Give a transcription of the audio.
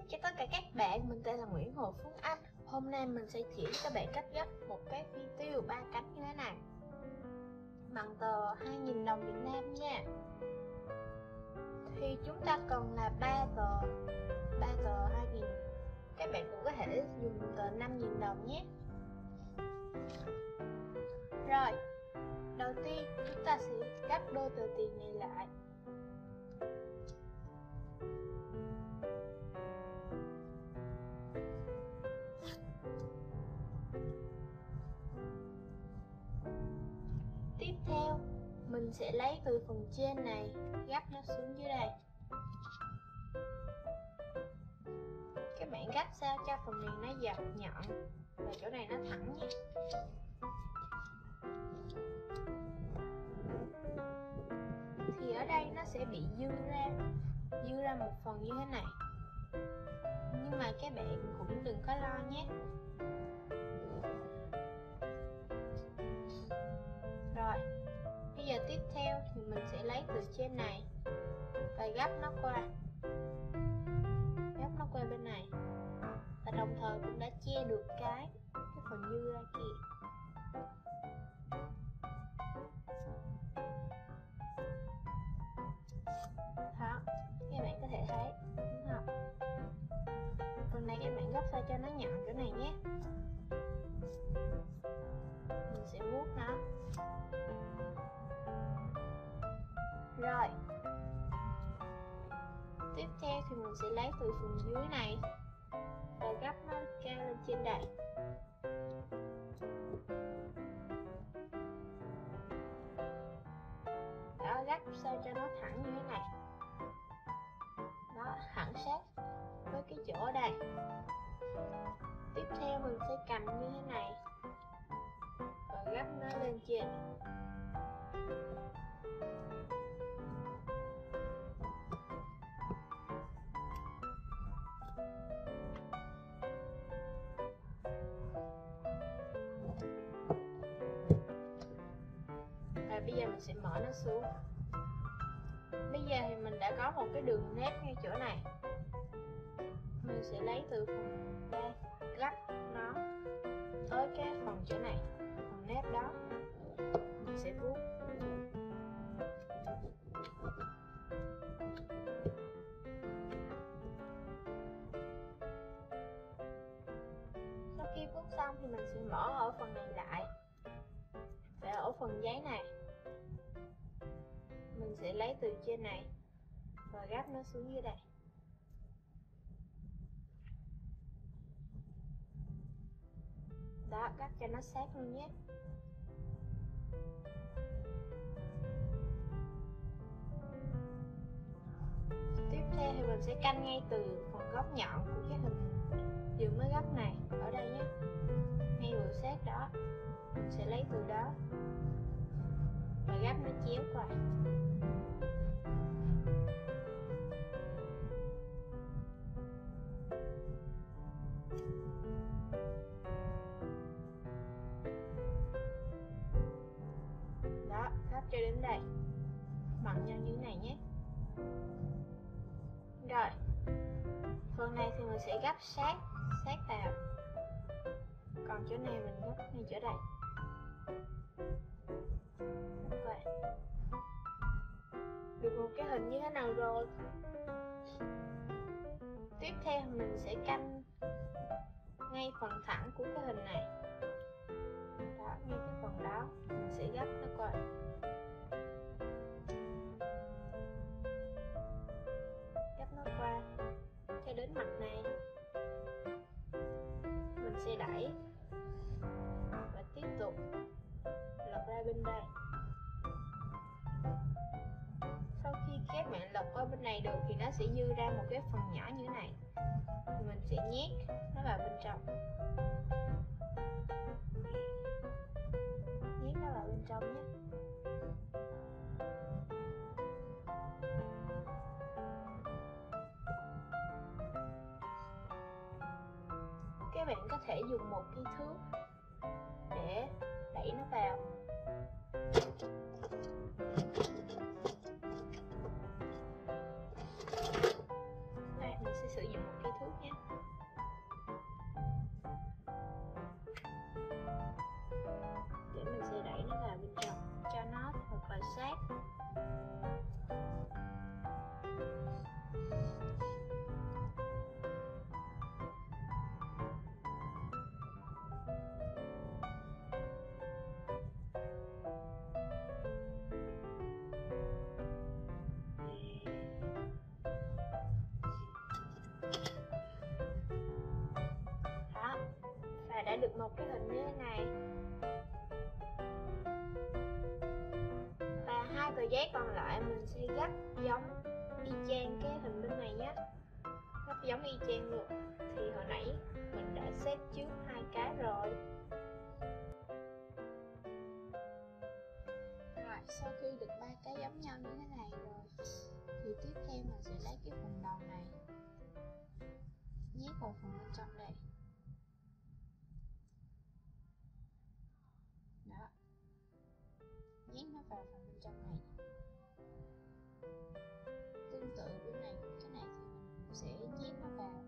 Chào tất cả các bạn, mình tên là Nguyễn Hồ Phương Anh. Hôm nay mình sẽ chỉ cho các bạn cách gấp một cái phi tiêu 3 cánh như thế này bằng tờ 2.000 đồng Việt Nam nha. Thì chúng ta cần là 3 tờ 2.000. Các bạn cũng có thể dùng tờ 5.000 đồng nhé. Rồi, đầu tiên chúng ta sẽ gấp đôi tờ tiền này lại. Tiếp theo, mình sẽ lấy từ phần trên này gấp nó xuống dưới đây. Các bạn gấp sao cho phần này nó dọc nhọn và chỗ này nó thẳng nhé. Thì ở đây nó sẽ bị dư ra một phần như thế này. Nhưng mà các bạn cũng đừng có lo nhé. Rồi, bây giờ tiếp theo thì mình sẽ lấy từ trên này và gấp nó qua bên này, và đồng thời cũng đã che được cái phần dư ra kia. Đó, các bạn có thể thấy đúng không? Phần này các bạn gấp sao cho nó nhọn chỗ này nhé. Mình sẽ vuốt nó. Rồi, tiếp theo thì mình sẽ lấy từ phần dưới này và gấp nó cao lên trên đây. Đó, gấp sao cho nó thẳng như thế này. Đó, thẳng sát với cái chỗ ở đây. Tiếp theo mình sẽ cầm như thế này và gấp nó lên trên. Và bây giờ mình sẽ mở nó xuống. Bây giờ thì mình đã có một cái đường nét ngay chỗ này. Mình sẽ lấy từ phần đây, gấp nó tới cái phần chỗ này, phần nếp đó. Mình sẽ vuốt. Sau khi vuốt xong thì mình sẽ mở ở phần này lại. Và ở phần giấy này mình sẽ lấy từ trên này và gấp nó xuống dưới đây. Đó, gấp cho nó sát luôn nhé. Tiếp theo thì mình sẽ canh ngay từ phần góc nhọn của cái hình vừa mới gấp này, ở đây nhé, ngay vừa sát đó. Mình sẽ lấy từ đó và gấp nó chéo qua. Đó, gấp cho đến đây, bằng nhau như thế này nhé. Rồi, phần này thì mình sẽ gấp sát vào, còn chỗ này mình gấp ngay chỗ đây. Okay. Được một cái hình như thế nào rồi. Tiếp theo mình sẽ canh ngay phần thẳng của cái hình này. Đó, ngay cái phần đó mình sẽ gấp nó qua. Gấp nó qua cho đến mặt này. Mình sẽ đẩy và tiếp tục lật ra bên đây. Sau khi các bạn lật qua bên này được thì nó sẽ dư ra một cái phần nhỏ như thế này. Mình sẽ nhét nó vào bên trong. Nhét nó vào bên trong nhé. Các bạn có thể dùng một cái thước để đẩy nó vào. Đây, mình sẽ sử dụng một cái thước nha. sát. Đó, và đã được một cái hình như thế này. Và hai tờ giấy còn lại mình sẽ gấp giống y chang cái hình bên này nhé, gấp giống y chang luôn. Thì hồi nãy mình đã xếp trước hai cái rồi. Rồi, sau khi được ba cái giống nhau như thế này rồi thì tiếp theo mình sẽ lấy cái phần đầu này nhét vào phần bên trong đây. Đó, nhét nó vào phần bên trong này. Tương tự bên này, cái này thì mình sẽ nhét nó vào.